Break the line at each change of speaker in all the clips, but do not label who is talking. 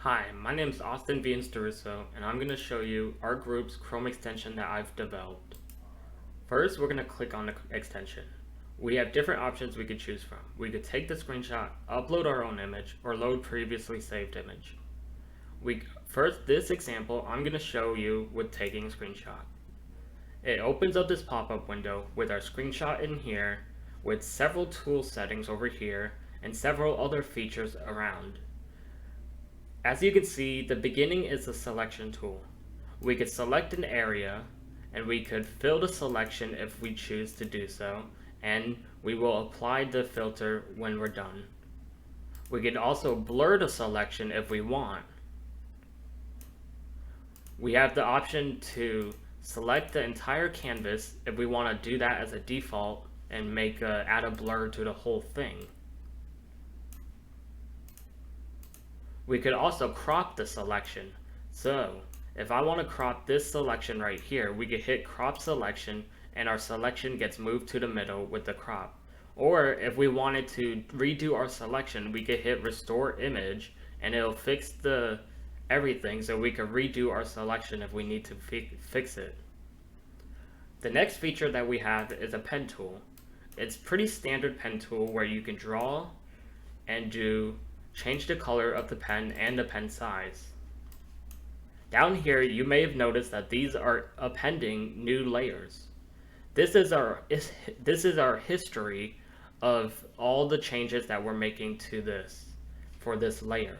Hi, my name is Austin V. Instruso, and I'm going to show you our group's Chrome extension that I've developed. First, we're going to click on the extension. We have different options we could choose from. We could take the screenshot, upload our own image, or load previously saved image. First, this example, I'm going to show you with taking a screenshot. It opens up this pop-up window with our screenshot in here, with several tool settings over here, and several other features around. As you can see, the beginning is the selection tool. We could select an area, and we could fill the selection if we choose to do so, and we will apply the filter when we're done. We could also blur the selection if we want. We have the option to select the entire canvas if we want to do that as a default and add a blur to the whole thing. We could also crop the selection. So if I want to crop this selection right here, we could hit crop selection and our selection gets moved to the middle with the crop. Or if we wanted to redo our selection, we could hit restore image and it'll fix everything so we could redo our selection if we need to fix it. The next feature that we have is a pen tool. It's pretty standard pen tool where you can draw and change the color of the pen and the pen size. Down here, you may have noticed that these are appending new layers. This is our history of all the changes that we're making to this for this layer.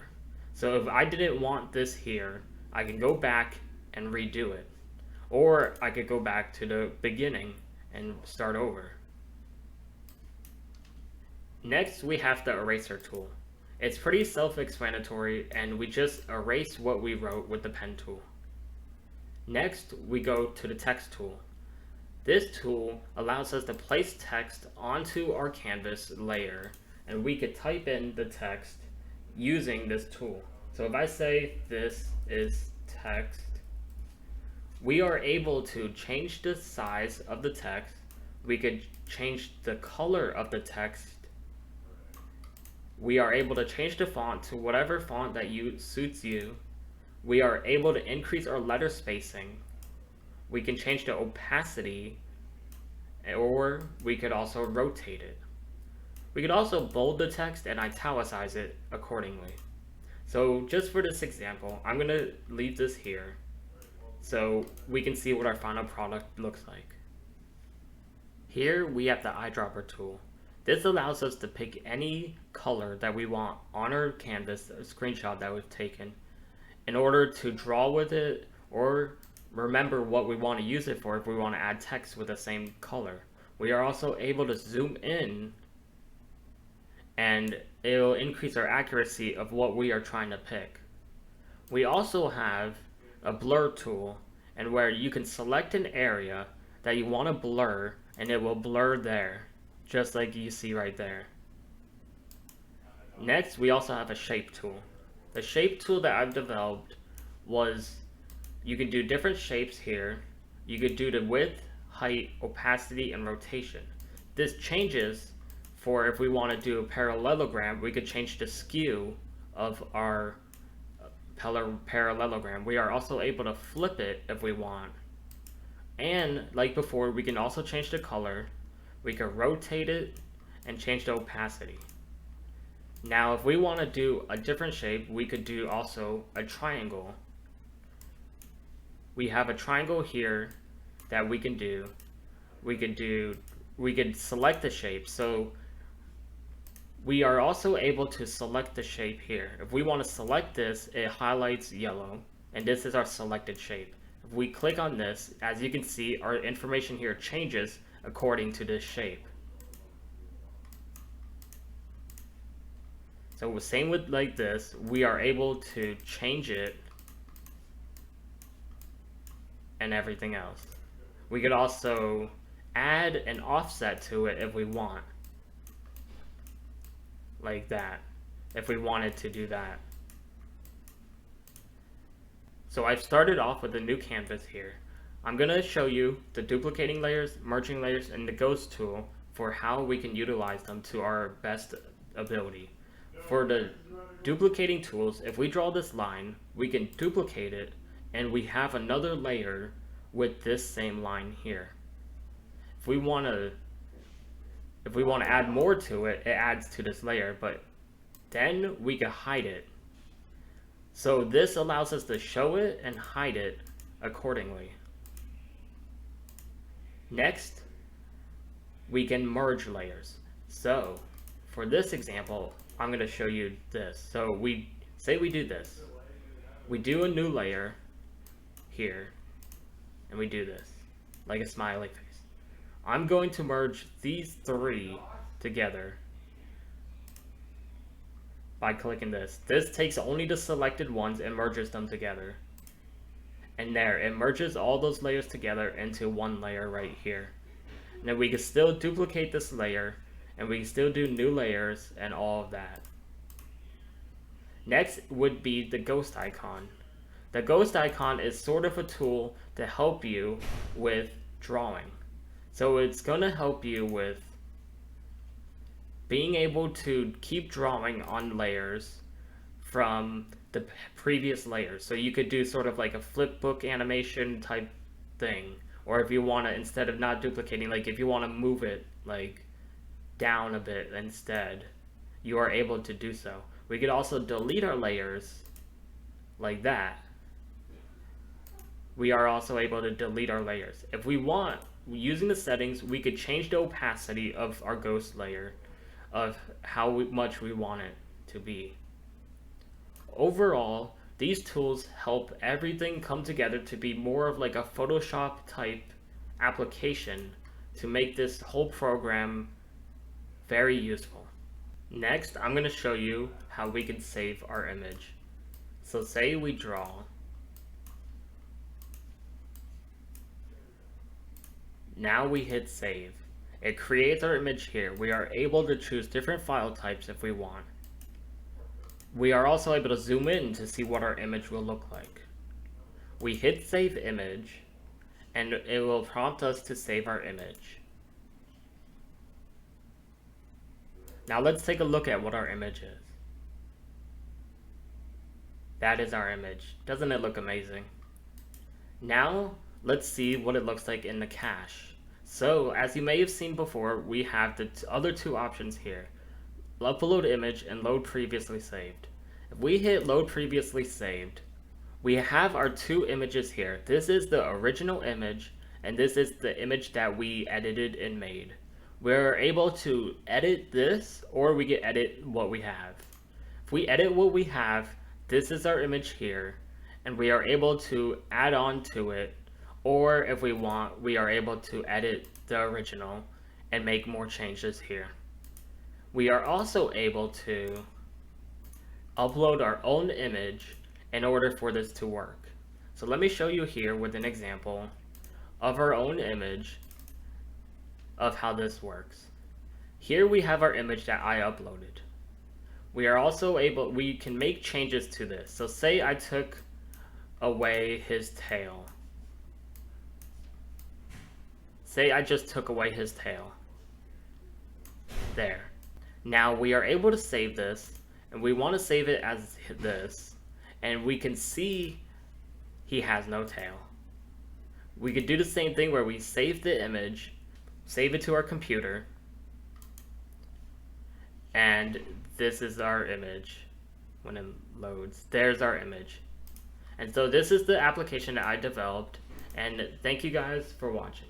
So if I didn't want this here, I can go back and redo it. Or I could go back to the beginning and start over. Next, we have the eraser tool. It's pretty self-explanatory, and we just erase what we wrote with the pen tool. Next, we go to the text tool. This tool allows us to place text onto our canvas layer, and we could type in the text using this tool. So if I say this is text, we are able to change the size of the text. We could change the color of the text. We are able to change the font to whatever font that suits you. We are able to increase our letter spacing. We can change the opacity, or we could also rotate it. We could also bold the text and italicize it accordingly. So just for this example, I'm going to leave this here so we can see what our final product looks like. Here we have the eyedropper tool. This allows us to pick any color that we want on our canvas, a screenshot that we've taken, in order to draw with it or remember what we want to use it for if we want to add text with the same color. We are also able to zoom in and it will increase our accuracy of what we are trying to pick. We also have a blur tool, and where you can select an area that you want to blur and it will blur there, just like you see right there. Next, we also have a shape tool. The shape tool that I've developed was, you can do different shapes here. You could do the width, height, opacity, and rotation. This changes for if we want to do a parallelogram, we could change the skew of our parallelogram. We are also able to flip it if we want. And like before, we can also change the color. We can rotate it and change the opacity. Now, if we want to do a different shape, we could do also a triangle. We have a triangle here that we can do. We could select the shape. So we are also able to select the shape here. If we want to select this, it highlights yellow, and this is our selected shape. If we click on this, as you can see, our information here changes according to this shape. So same with like this, we are able to change it and everything else. We could also add an offset to it if we want, like that, if we wanted to do that. So I've started off with a new canvas here. I'm going to show you the duplicating layers, merging layers, and the ghost tool for how we can utilize them to our best ability. For the duplicating tools, if we draw this line, we can duplicate it and we have another layer with this same line here. If we want to add more to it, it adds to this layer, but then we can hide it. So this allows us to show it and hide it accordingly. Next, we can merge layers. So for this example, I'm going to show you this. So we do this. We do a new layer here, and we do this, like a smiley face. I'm going to merge these three together by clicking this. This takes only the selected ones and merges them together. And there, it merges all those layers together into one layer right here. Now we can still duplicate this layer, and we can still do new layers and all of that. Next would be the ghost icon. The ghost icon is sort of a tool to help you with drawing. So it's going to help you with being able to keep drawing on layers from the previous layers. So you could do sort of like a flip book animation type thing. Or if you want to, instead of not duplicating, like if you want to move it like down a bit instead, you are able to do so. We could also delete our layers like that. We are also able to delete our layers. If we want, using the settings, we could change the opacity of our ghost layer of how much we want it to be. Overall, these tools help everything come together to be more of like a Photoshop type application to make this whole program very useful. Next, I'm going to show you how we can save our image. So say we draw. Now we hit save. It creates our image here. We are able to choose different file types if we want. We are also able to zoom in to see what our image will look like. We hit save image, and it will prompt us to save our image. Now let's take a look at what our image is. That is our image. Doesn't it look amazing? Now let's see what it looks like in the cache. So as you may have seen before, we have the other two options here. Upload image and load previously saved. If we hit load previously saved, we have our two images here. This is the original image, and this is the image that we edited and made. We're able to edit this, or we can edit what we have. If we edit what we have, this is our image here, and we are able to add on to it, or if we want, we are able to edit the original and make more changes here. We are also able to upload our own image in order for this to work. So let me show you here with an example of our own image of how this works. Here we have our image that I uploaded. We are also able, we can make changes to this. So say I took away his tail. Say I just took away his tail. There. Now we are able to save this, and we want to save it as this, and we can see he has no tail. We could do the same thing where we save the image, save it to our computer, and this is our image when it loads. There's our image. And so this is the application that I developed, and thank you guys for watching.